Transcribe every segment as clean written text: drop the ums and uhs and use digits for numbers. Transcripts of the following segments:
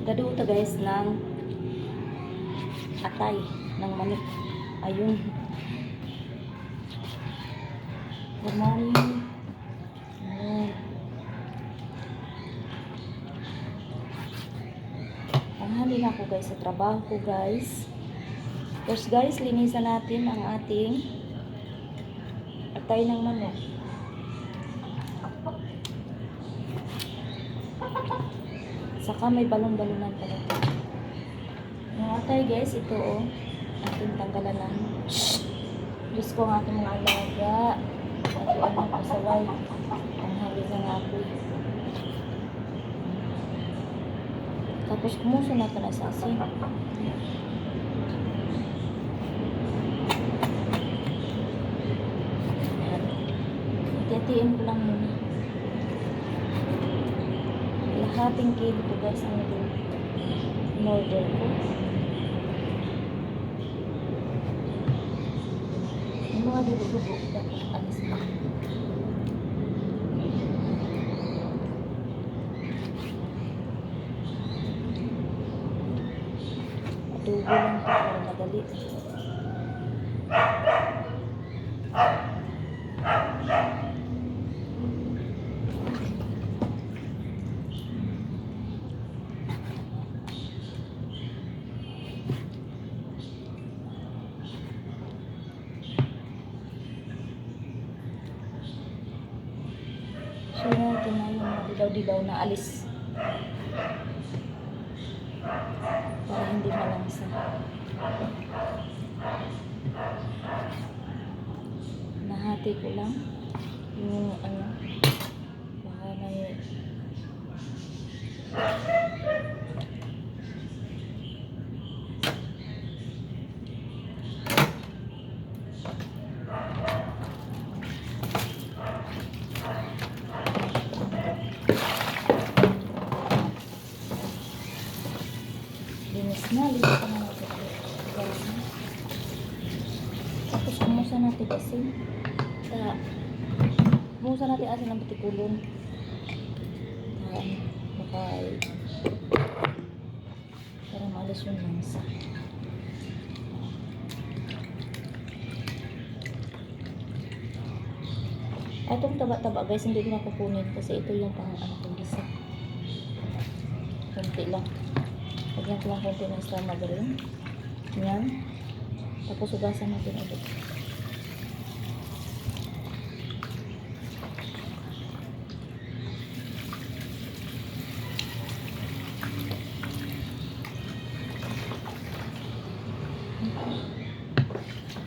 Gaduta guys ng atay ng manok. Ayun. Good morning. Ayun. Tanghali na ako guys sa trabaho ko guys. First guys, linisan natin ang ating atay ng manok. Saka may balon-balonan pala. Yung atay guys, ito oh. Ating tanggalan ng Diyos ko ang aking mga alaga. At yung anak pasaway. Ang hali na nga ako. Tapos kumuso na ito na sa asin. Itiatiin ko lang muna. Lahating kilo ko guys ang in-order ko. Yung mga dugo-dugo dapat alis na. Dugo lang ito para madali. So, ito na yung mga dilaw-dilaw na alis. Para hindi malangsa. Nahati ko lang yung ano, baka may linis na pa naman ito. Tapos kumusa natin kasi kumusa natin asin ng batikulon. Baka para maalis yung langsa. Itong taba-taba guys, hindi ko nakukunin kasi ito yung pang ano kong gisa. Kunti lang. Lagyan ko lang konti ng star margarine. Yan. Tapos ugasan natin ulit.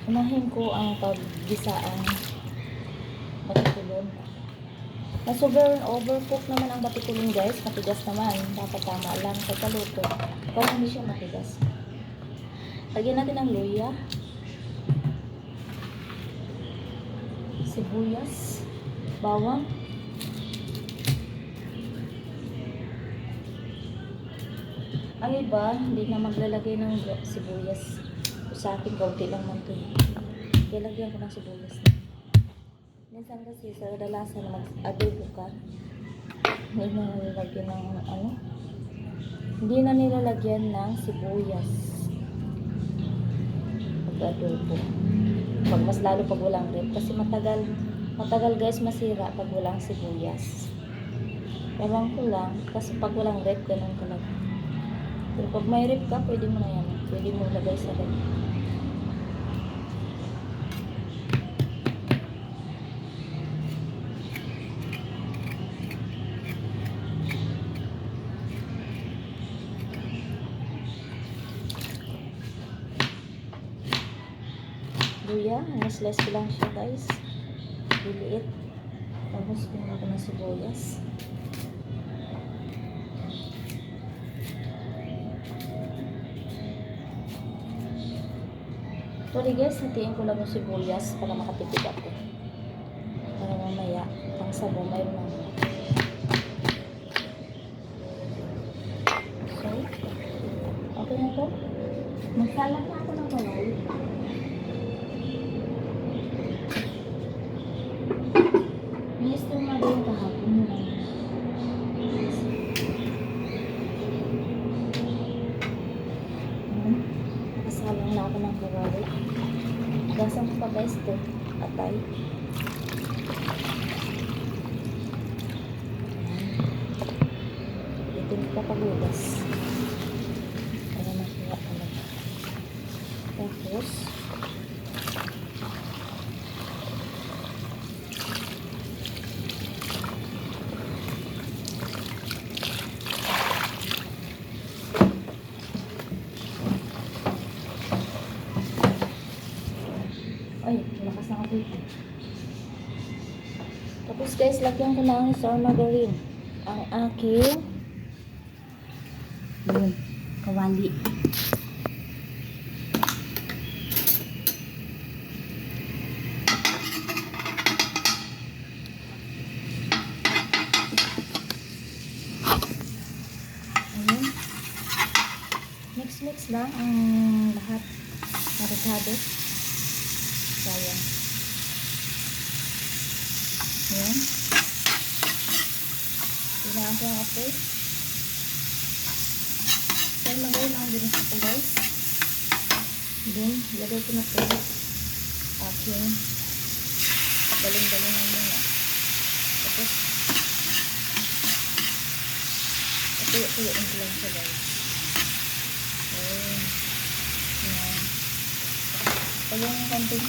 Unahin ko ang paggisaan batikulon. Overcook naman ang batikulon guys. Matigas naman. Dapat tama lang sa paluto. Para hindi siya matigas. Lagyan natin ng luya. Sibuyas. Bawang. Ang iba, hindi na maglalagay ng sibuyas. Sa akin, kaunti lang man ito. Kaya lagyan ko ng sibuyas. Minsan kasi sa kadalasan na mag-adobo ka, hindi na nilalagyan ng ano, hindi na nilalagyan ng sibuyas pag-adobo. Pag mas lalo pag walang rep, kasi matagal guys masira pag walang sibuyas. Ewan ko lang, kasi pag walang rep, ganun talaga. Pero pag may rep ka, pwede mo na yan. Pwede mo lagay sa rep. Luya, slice ko lang siya guys. Liliit. Tapos pinag ko ng sibuyas. Sorry guys, hatiin ko lang yung sibuyas para makatipid ako. Para mamaya, pang sabo, mayroon na. So, okay na to. Magsalat na ako ng bawal. Minister nga din kahapon yun. kawali. Gasang ko pa guys ito. Atay. Ito yung papagugas. Para makuha talaga. Tapos, ay, malakas na ako ito. Tapos guys, lagyan ko na sa margarine ang aking yun, kawali. Ayun. Mix lang ang lahat marikado. Sayang. Ayan. Pinaan ko ang apoy. Then, magay lang din ito guys. Then, lagay ko na ito. Aking balon-balonan muna. Tapos, tuyo-tuyoin ko lang siya guys. Ayan. Ayan. Pag yung konting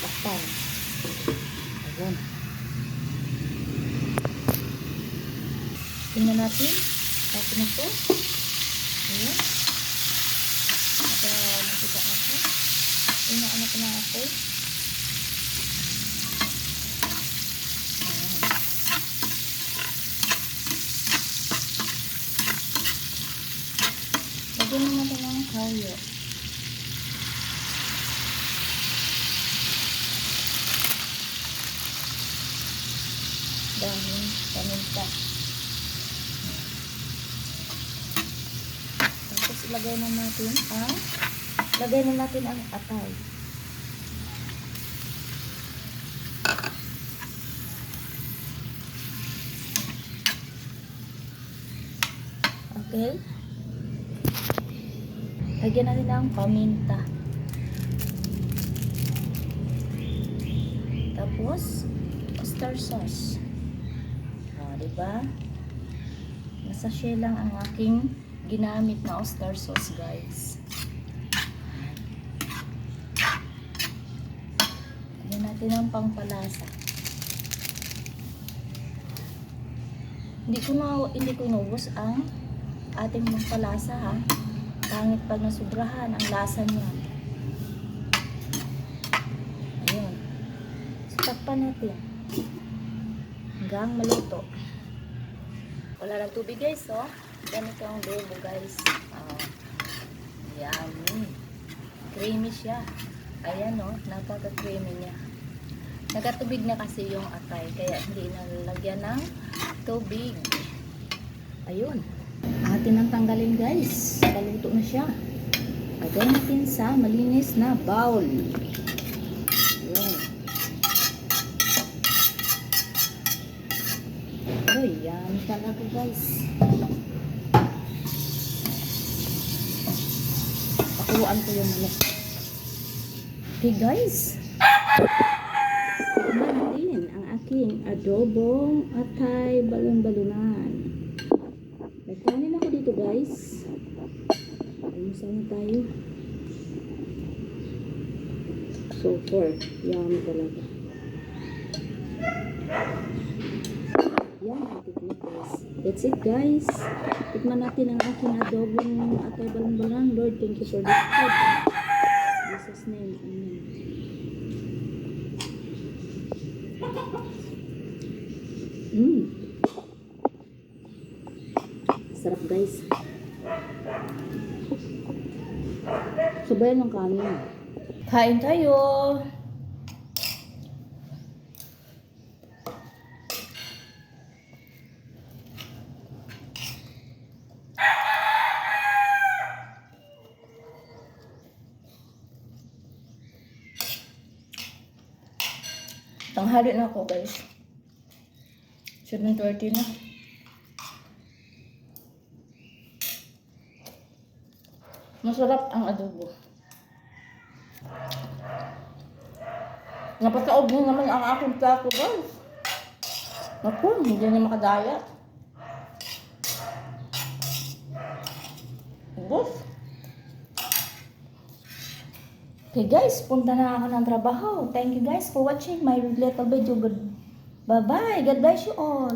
takpan. Ayan. Tingnan natin. Okay na ito. Ayan. At nakita na ito. Tingnan anak na ako. Ayan. Lagyan na natin ng kayo. Dahil paminta. Tapos ilagay na natin ang atay. Okay. Lagyan natin ang paminta. Tapos oyster sauce. Diba? Nasasya lang ang aking ginamit na oyster sauce guys. Lagyan natin ang pangpalasa. Hindi ko inubos ang ating pangpalasa ha. Pangit pag nasubrahan ang lasa niya. Ayun. So, takpan natin hanggang maluto. Wala lang tubig guys, oh. Ganito ang adobo guys. Yummy. Creamy siya. Ayan, oh. Napaka-creamy niya. Nagkatubig na kasi yung atay, kaya hindi nalalagyan ng tubig. Ayun. Atin ang tanggalin guys. Paluto na siya. Lagyan natin sa malinis na bowl. Ayun. Uy, yan talaga guys. Pakuhaan ko yung manok. Okay guys. Natin ang aking adobong atay balon-balunan. Nagkanin ako dito guys. Almusal na tayo. Super. Yummy talaga. Yan ang technique guys. That's it guys. Tikman natin ang aking adobong atay balon-balunan. Lord, thank you for this food. In Jesus' name. Amen. Sarap guys. Sabayan ng kanin. Kain tayo. Tanghali na ako guys. 7:30 na. Masarap ang adobo. Napataob din naman ang aking plato, guys. Naku, hindi na makadaya. Ubos. Okay guys, punta na ako ng trabaho. Thank you guys for watching my little video. Bye-bye. God bless you all.